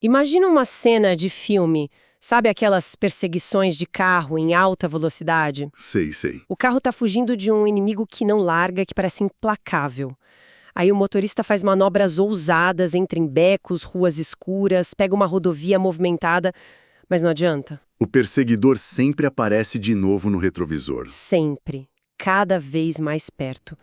Imagina uma cena de filme, sabe aquelas perseguições de carro em alta velocidade? Sei, sei. O carro tá fugindo de um inimigo que não larga, que parece implacável. Aí o motorista faz manobras ousadas, entra em becos, ruas escuras, pega uma rodovia movimentada, mas não adianta. O perseguidor sempre aparece de novo no retrovisor. Sempre. Cada vez mais perto.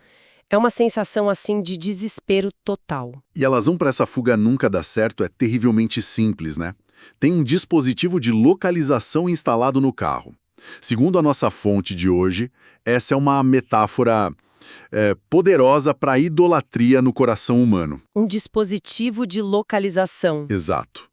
É uma sensação assim de desespero total. E a razão para essa fuga nunca dar certo é terrivelmente simples, né? Tem um dispositivo de localização instalado no carro. Segundo a nossa fonte de hoje, essa é uma metáfora poderosa para a idolatria no coração humano. Um dispositivo de localização. Exato.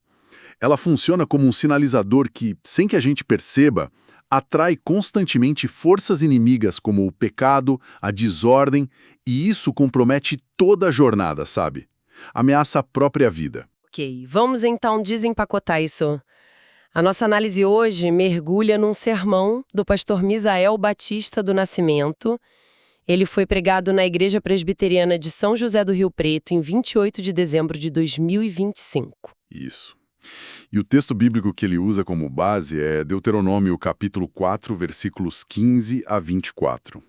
Ela funciona como um sinalizador que, sem que a gente perceba, atrai constantemente forças inimigas como o pecado, a desordem, e isso compromete toda a jornada, sabe? Ameaça a própria vida. Ok, vamos então desempacotar isso. A nossa análise hoje mergulha num sermão do pastor Misael Batista do Nascimento. Ele foi pregado na Igreja Presbiteriana de São José do Rio Preto em 28 de dezembro de 2025. Isso. E o texto bíblico que ele usa como base é Deuteronômio capítulo 4, versículos 15 a 24.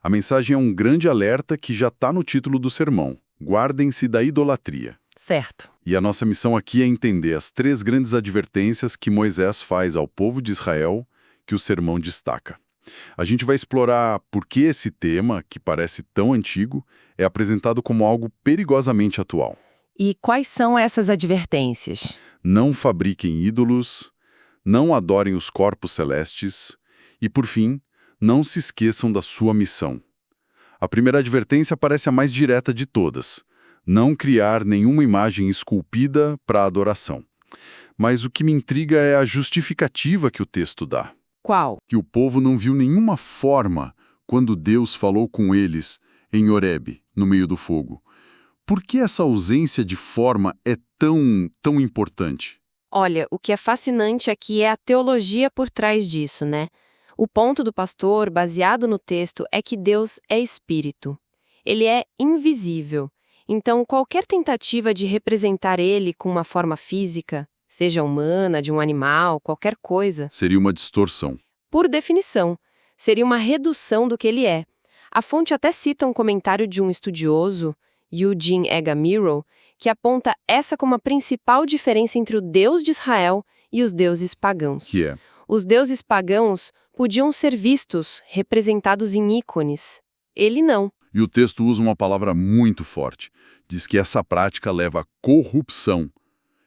A mensagem é um grande alerta que já está no título do sermão. Guardem-se da idolatria. Certo. E a nossa missão aqui é entender as 3 grandes advertências que Moisés faz ao povo de Israel que o sermão destaca. A gente vai explorar por que esse tema, que parece tão antigo, é apresentado como algo perigosamente atual. E quais são essas advertências? Não fabriquem ídolos, não adorem os corpos celestes e, por fim, não se esqueçam da sua missão. A primeira advertência parece a mais direta de todas. Não criar nenhuma imagem esculpida para adoração. Mas o que me intriga é a justificativa que o texto dá. Qual? Que o povo não viu nenhuma forma quando Deus falou com eles em Horebe, no meio do fogo. Por que essa ausência de forma é tão importante? Olha, o que é fascinante aqui é a teologia por trás disso, né? O ponto do pastor, baseado no texto, é que Deus é espírito. Ele é invisível. Então, qualquer tentativa de representar ele com uma forma física, seja humana, de um animal, qualquer coisa, Seria uma distorção. por definição, seria uma redução do que ele é. A fonte até cita um comentário de um estudioso, Eugene Egamiro, que aponta essa como a principal diferença entre o Deus de Israel e os deuses pagãos. Que é? Os deuses pagãos podiam ser vistos, representados em ícones. Ele não. E o texto usa uma palavra muito forte. Diz que essa prática leva à corrupção.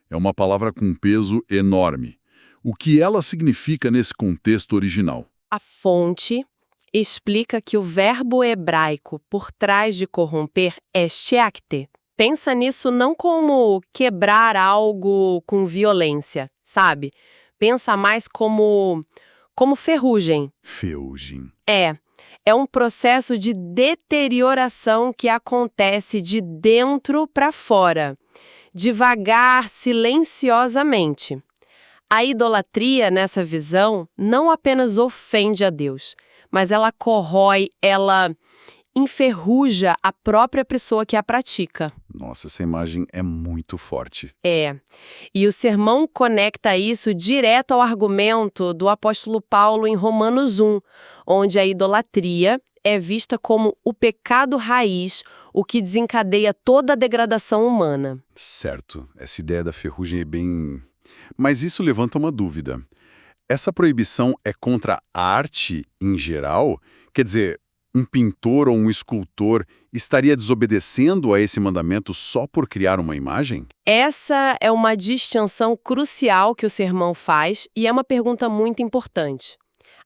É uma palavra com peso enorme. O que ela significa nesse contexto original? A fonte explica que o verbo hebraico por trás de corromper é sheakte. Pensa nisso não como quebrar algo com violência, sabe? Pensa mais como ferrugem. Ferrugem. É um processo de deterioração que acontece de dentro para fora, devagar, silenciosamente. A idolatria, nessa visão, não apenas ofende a Deus, mas ela corrói, ela enferruja a própria pessoa que a pratica. Nossa, essa imagem é muito forte. E o sermão conecta isso direto ao argumento do apóstolo Paulo em Romanos 1, onde a idolatria é vista como o pecado raiz, o que desencadeia toda a degradação humana. Certo, essa ideia da ferrugem é bem... Mas isso levanta uma dúvida. Essa proibição é contra a arte em geral? Quer dizer, um pintor ou um escultor estaria desobedecendo a esse mandamento só por criar uma imagem? Essa é uma distinção crucial que o sermão faz e é uma pergunta muito importante.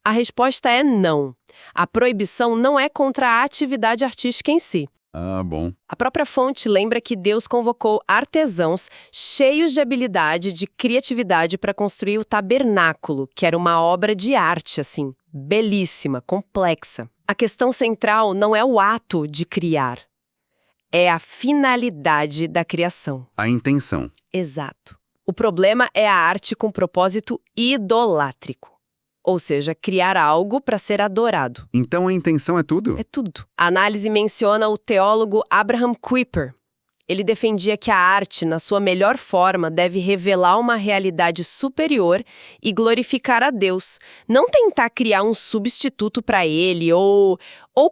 A resposta é não. A proibição não é contra a atividade artística em si. Ah, bom. A própria fonte lembra que Deus convocou artesãos cheios de habilidade, de criatividade para construir o tabernáculo, que era uma obra de arte, assim, belíssima, complexa. A questão central não é o ato de criar, é a finalidade da criação. A intenção. Exato. O problema é a arte com propósito idolátrico. Ou seja, criar algo para ser adorado. Então a intenção é tudo? É tudo. A análise menciona o teólogo Abraham Kuyper. Ele defendia que a arte, na sua melhor forma, deve revelar uma realidade superior e glorificar a Deus, não tentar criar um substituto para ele ou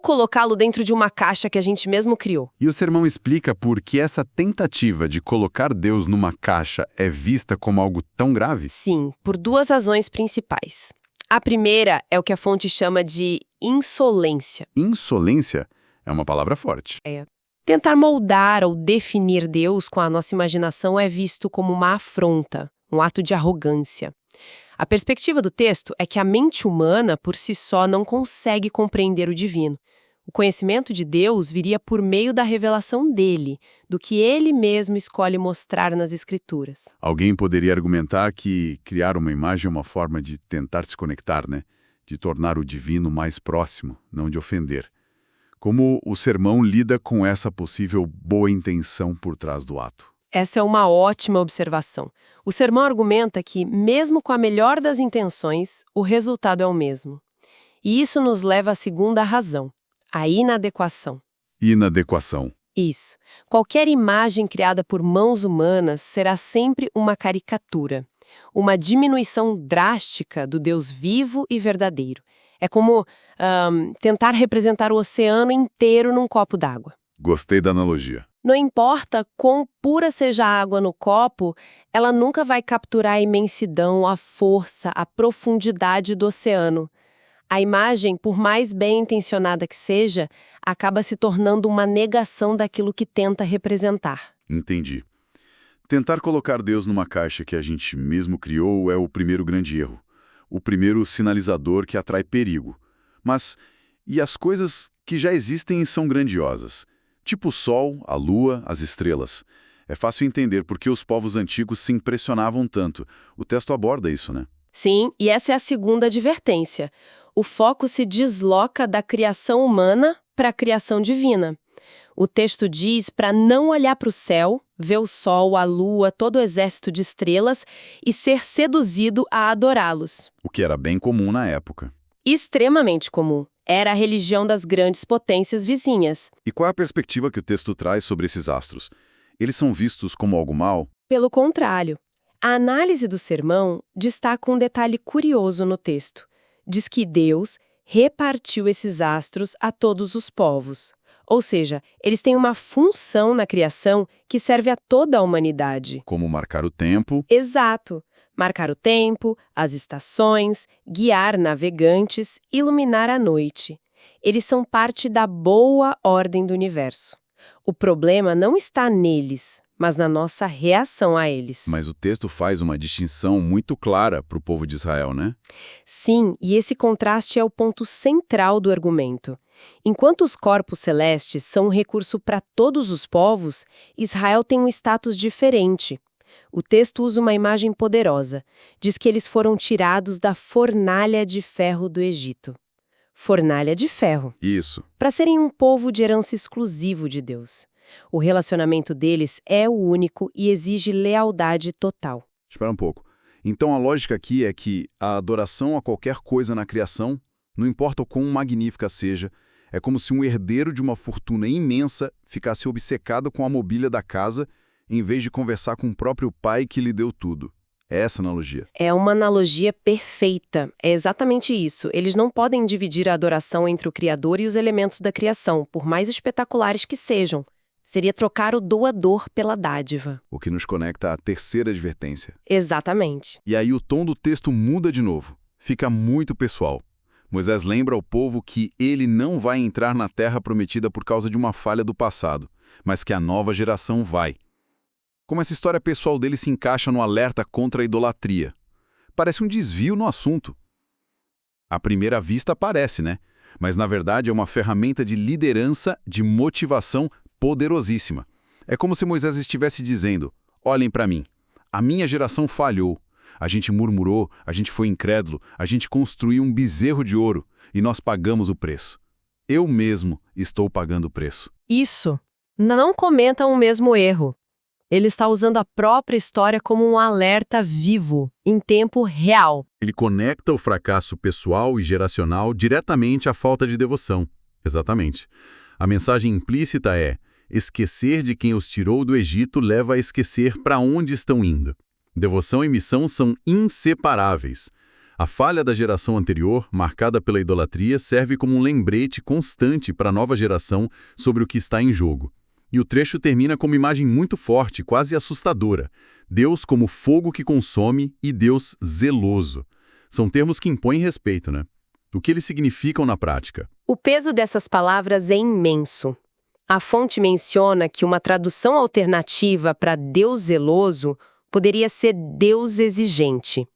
colocá-lo dentro de uma caixa que a gente mesmo criou. E o sermão explica por que essa tentativa de colocar Deus numa caixa é vista como algo tão grave? Sim, por duas razões principais. A primeira é o que a fonte chama de insolência. Insolência é uma palavra forte. Tentar moldar ou definir Deus com a nossa imaginação é visto como uma afronta, um ato de arrogância. A perspectiva do texto é que a mente humana, por si só, não consegue compreender o divino. O conhecimento de Deus viria por meio da revelação dele, do que ele mesmo escolhe mostrar nas Escrituras. Alguém poderia argumentar que criar uma imagem é uma forma de tentar se conectar, né? De tornar o divino mais próximo, não de ofender. Como o sermão lida com essa possível boa intenção por trás do ato? Essa é uma ótima observação. O sermão argumenta que, mesmo com a melhor das intenções, o resultado é o mesmo. E isso nos leva à segunda razão, a inadequação. Inadequação. Isso. Qualquer imagem criada por mãos humanas será sempre uma caricatura, uma diminuição drástica do Deus vivo e verdadeiro. É como tentar representar o oceano inteiro num copo d'água. Gostei da analogia. Não importa quão pura seja a água no copo, ela nunca vai capturar a imensidão, a força, a profundidade do oceano. A imagem, por mais bem intencionada que seja, acaba se tornando uma negação daquilo que tenta representar. Entendi. Tentar colocar Deus numa caixa que a gente mesmo criou é o primeiro grande erro. O primeiro sinalizador que atrai perigo. Mas, e as coisas que já existem e são grandiosas? Tipo o Sol, a Lua, as estrelas. É fácil entender por que os povos antigos se impressionavam tanto. O texto aborda isso, né? Sim, e essa é a segunda advertência. O foco se desloca da criação humana para a criação divina. O texto diz para não olhar para o céu, ver o sol, a lua, todo o exército de estrelas e ser seduzido a adorá-los. O que era bem comum na época. Extremamente comum. Era a religião das grandes potências vizinhas. E qual é a perspectiva que o texto traz sobre esses astros? Eles são vistos como algo mal? Pelo contrário, a análise do sermão destaca um detalhe curioso no texto. Diz que Deus repartiu esses astros a todos os povos. Ou seja, eles têm uma função na criação que serve a toda a humanidade. Como marcar o tempo. Exato. Marcar o tempo, as estações, guiar navegantes, iluminar a noite. Eles são parte da boa ordem do universo. O problema não está neles, mas na nossa reação a eles. Mas o texto faz uma distinção muito clara para o povo de Israel, né? Sim, e esse contraste é o ponto central do argumento. Enquanto os corpos celestes são um recurso para todos os povos, Israel tem um status diferente. O texto usa uma imagem poderosa. Diz que eles foram tirados da fornalha de ferro do Egito. Fornalha de ferro. Isso. Para serem um povo de herança exclusivo de Deus. O relacionamento deles é o único e exige lealdade total. Espera um pouco. Então a lógica aqui é que a adoração a qualquer coisa na criação, não importa o quão magnífica seja, é como se um herdeiro de uma fortuna imensa ficasse obcecado com a mobília da casa em vez de conversar com o próprio pai que lhe deu tudo. É essa a analogia. É uma analogia perfeita. É exatamente isso. Eles não podem dividir a adoração entre o Criador e os elementos da criação, por mais espetaculares que sejam. Seria trocar o doador pela dádiva. O que nos conecta à terceira advertência. Exatamente. E aí o tom do texto muda de novo. Fica muito pessoal. Moisés lembra ao povo que ele não vai entrar na terra prometida por causa de uma falha do passado, mas que a nova geração vai. Como essa história pessoal dele se encaixa no alerta contra a idolatria. Parece um desvio no assunto. À primeira vista parece, né? Mas na verdade é uma ferramenta de liderança, de motivação poderosíssima. É como se Moisés estivesse dizendo: olhem para mim, a minha geração falhou. A gente murmurou, a gente foi incrédulo, a gente construiu um bezerro de ouro e nós pagamos o preço. Eu mesmo estou pagando o preço. Isso. Não cometam o mesmo erro. Ele está usando a própria história como um alerta vivo, em tempo real. Ele conecta o fracasso pessoal e geracional diretamente à falta de devoção. Exatamente. A mensagem implícita é: Esquecer de quem os tirou do Egito leva a esquecer para onde estão indo. Devoção e missão são inseparáveis. A falha da geração anterior, marcada pela idolatria, serve como um lembrete constante para a nova geração sobre o que está em jogo. E o trecho termina com uma imagem muito forte, quase assustadora. Deus como fogo que consome e Deus zeloso. São termos que impõem respeito, né? O que eles significam na prática? O peso dessas palavras é imenso. A fonte menciona que uma tradução alternativa para Deus zeloso poderia ser Deus exigente.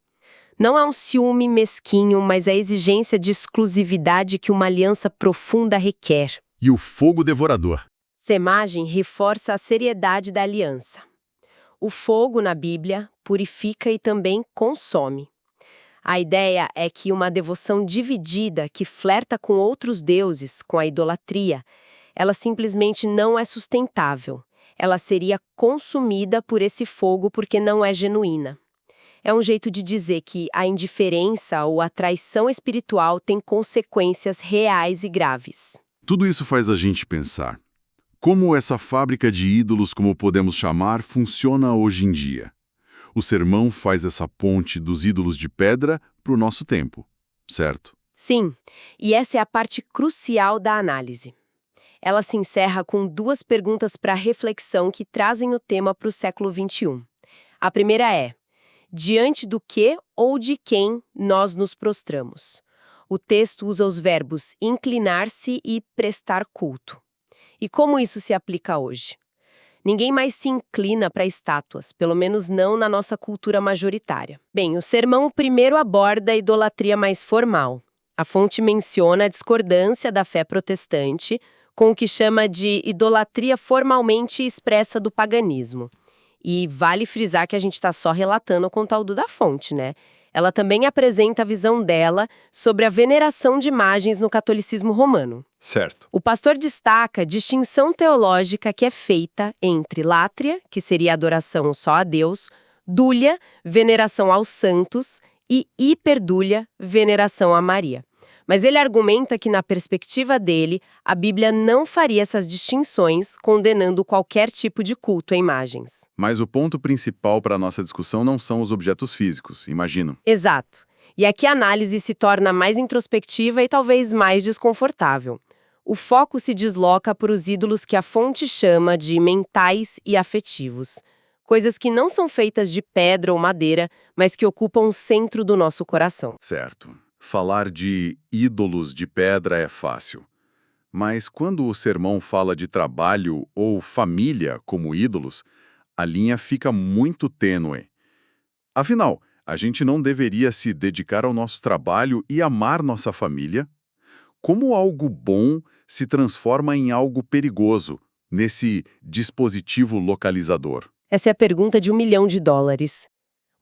Não é um ciúme mesquinho, mas a exigência de exclusividade que uma aliança profunda requer. E o fogo devorador? Essa imagem reforça a seriedade da aliança. O fogo na Bíblia purifica e também consome. A ideia é que uma devoção dividida que flerta com outros deuses, com a idolatria, ela simplesmente não é sustentável. Ela seria consumida por esse fogo porque não é genuína. É um jeito de dizer que a indiferença ou a traição espiritual tem consequências reais e graves. Tudo isso faz a gente pensar. Como essa fábrica de ídolos, como podemos chamar, funciona hoje em dia? O sermão faz essa ponte dos ídolos de pedra para o nosso tempo, certo? Sim, e essa é a parte crucial da análise. Ela se encerra com 2 perguntas para reflexão que trazem o tema para o século XXI. A primeira é: diante do que ou de quem nós nos prostramos? O texto usa os verbos inclinar-se e prestar culto. E como isso se aplica hoje? Ninguém mais se inclina para estátuas, pelo menos não na nossa cultura majoritária. Bem, o sermão primeiro aborda a idolatria mais formal. A fonte menciona a discordância da fé protestante com o que chama de idolatria formalmente expressa do paganismo. E vale frisar que a gente está só relatando o conteúdo da fonte, né? Ela também apresenta a visão dela sobre a veneração de imagens no catolicismo romano. Certo. O pastor destaca a distinção teológica que é feita entre látria, que seria adoração só a Deus, dúlia, veneração aos santos, e hiperdúlia, veneração a Maria. Mas ele argumenta que, na perspectiva dele, a Bíblia não faria essas distinções, condenando qualquer tipo de culto a imagens. Mas o ponto principal para a nossa discussão não são os objetos físicos, imagino. Exato. E aqui a análise se torna mais introspectiva e talvez mais desconfortável. O foco se desloca para os ídolos que a fonte chama de mentais e afetivos. Coisas que não são feitas de pedra ou madeira, mas que ocupam o centro do nosso coração. Certo. Falar de ídolos de pedra é fácil. Mas quando o sermão fala de trabalho ou família como ídolos, a linha fica muito tênue. Afinal, a gente não deveria se dedicar ao nosso trabalho e amar nossa família? Como algo bom se transforma em algo perigoso, nesse dispositivo localizador? Essa é a pergunta de $1 milhão.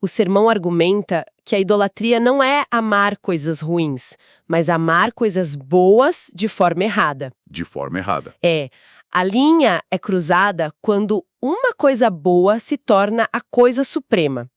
O sermão argumenta que a idolatria não é amar coisas ruins, mas amar coisas boas de forma errada. De forma errada. A linha é cruzada quando uma coisa boa se torna a coisa suprema.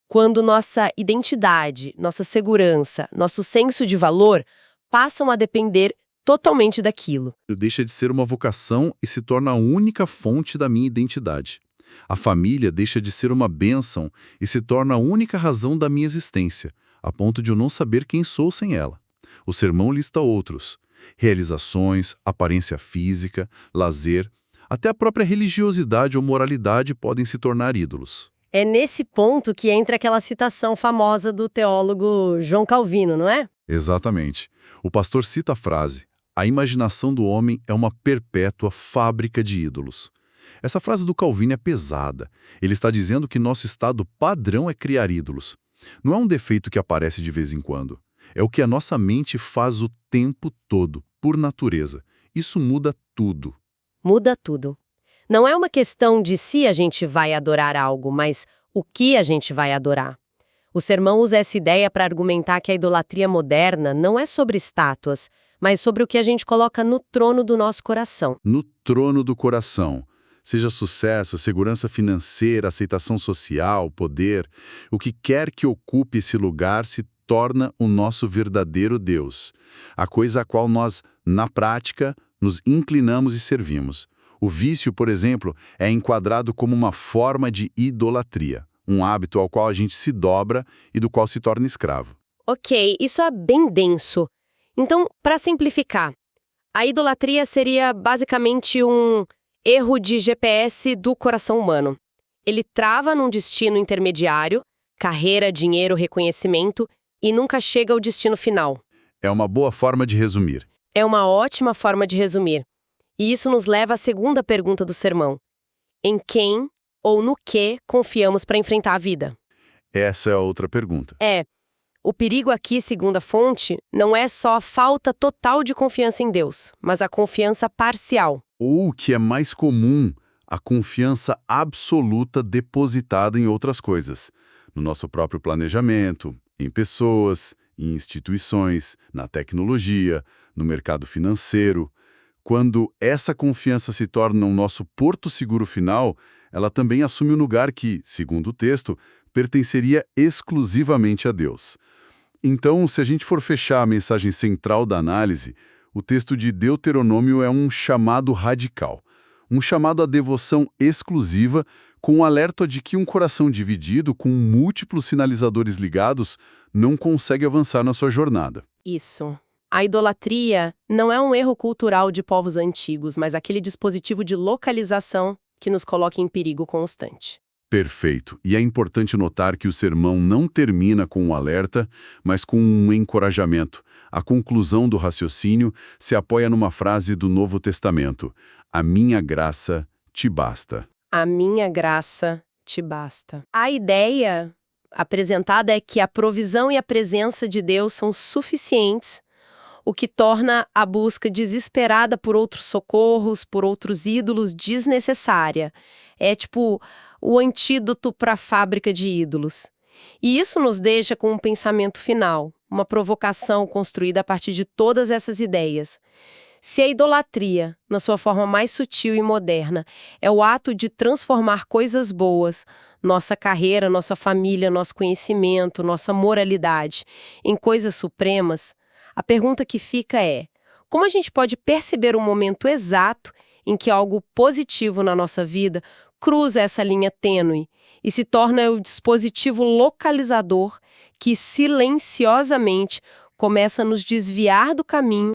Quando nossa identidade, nossa segurança, nosso senso de valor passam a depender totalmente daquilo. Deixa de ser uma vocação e se torna a única fonte da minha identidade. A família deixa de ser uma bênção e se torna a única razão da minha existência, a ponto de eu não saber quem sou sem ela. O sermão lista outros: realizações, aparência física, lazer, até a própria religiosidade ou moralidade podem se tornar ídolos. É nesse ponto que entra aquela citação famosa do teólogo João Calvino, não é? Exatamente. O pastor cita a frase: a imaginação do homem é uma perpétua fábrica de ídolos. Essa frase do Calvino é pesada. Ele está dizendo que nosso estado padrão é criar ídolos. Não é um defeito que aparece de vez em quando. É o que a nossa mente faz o tempo todo, por natureza. Isso muda tudo. Muda tudo. Não é uma questão de se a gente vai adorar algo, mas o que a gente vai adorar. O sermão usa essa ideia para argumentar que a idolatria moderna não é sobre estátuas, mas sobre o que a gente coloca no trono do nosso coração. No trono do coração. Seja sucesso, segurança financeira, aceitação social, poder, o que quer que ocupe esse lugar se torna o nosso verdadeiro Deus, a coisa a qual nós, na prática, nos inclinamos e servimos. O vício, por exemplo, é enquadrado como uma forma de idolatria, um hábito ao qual a gente se dobra e do qual se torna escravo. Ok, isso é bem denso. Então, para simplificar, a idolatria seria basicamente um erro de GPS do coração humano. Ele trava num destino intermediário, carreira, dinheiro, reconhecimento, e nunca chega ao destino final. É uma boa forma de resumir. É uma ótima forma de resumir. E isso nos leva à segunda pergunta do sermão. Em quem ou no que confiamos para enfrentar a vida? Essa é a outra pergunta. O perigo aqui, segundo a fonte, não é só a falta total de confiança em Deus, mas a confiança parcial. Ou, o que é mais comum, a confiança absoluta depositada em outras coisas. No nosso próprio planejamento, em pessoas, em instituições, na tecnologia, no mercado financeiro. Quando essa confiança se torna o nosso porto seguro final, ela também assume um lugar que, segundo o texto, pertenceria exclusivamente a Deus. Então, se a gente for fechar a mensagem central da análise, o texto de Deuteronômio é um chamado radical. Um chamado à devoção exclusiva, com um alerta de que um coração dividido, com múltiplos sinalizadores ligados, não consegue avançar na sua jornada. Isso. A idolatria não é um erro cultural de povos antigos, mas aquele dispositivo de localização que nos coloca em perigo constante. Perfeito. E é importante notar que o sermão não termina com um alerta, mas com um encorajamento. A conclusão do raciocínio se apoia numa frase do Novo Testamento: "A minha graça te basta." A minha graça te basta. A ideia apresentada é que a provisão e a presença de Deus são suficientes, o que torna a busca desesperada por outros socorros, por outros ídolos, desnecessária. É tipo o antídoto para a fábrica de ídolos. E isso nos deixa com um pensamento final, uma provocação construída a partir de todas essas ideias. Se a idolatria, na sua forma mais sutil e moderna, é o ato de transformar coisas boas, nossa carreira, nossa família, nosso conhecimento, nossa moralidade, em coisas supremas, a pergunta que fica é: como a gente pode perceber o momento exato em que algo positivo na nossa vida cruza essa linha tênue e se torna o dispositivo localizador que silenciosamente começa a nos desviar do caminho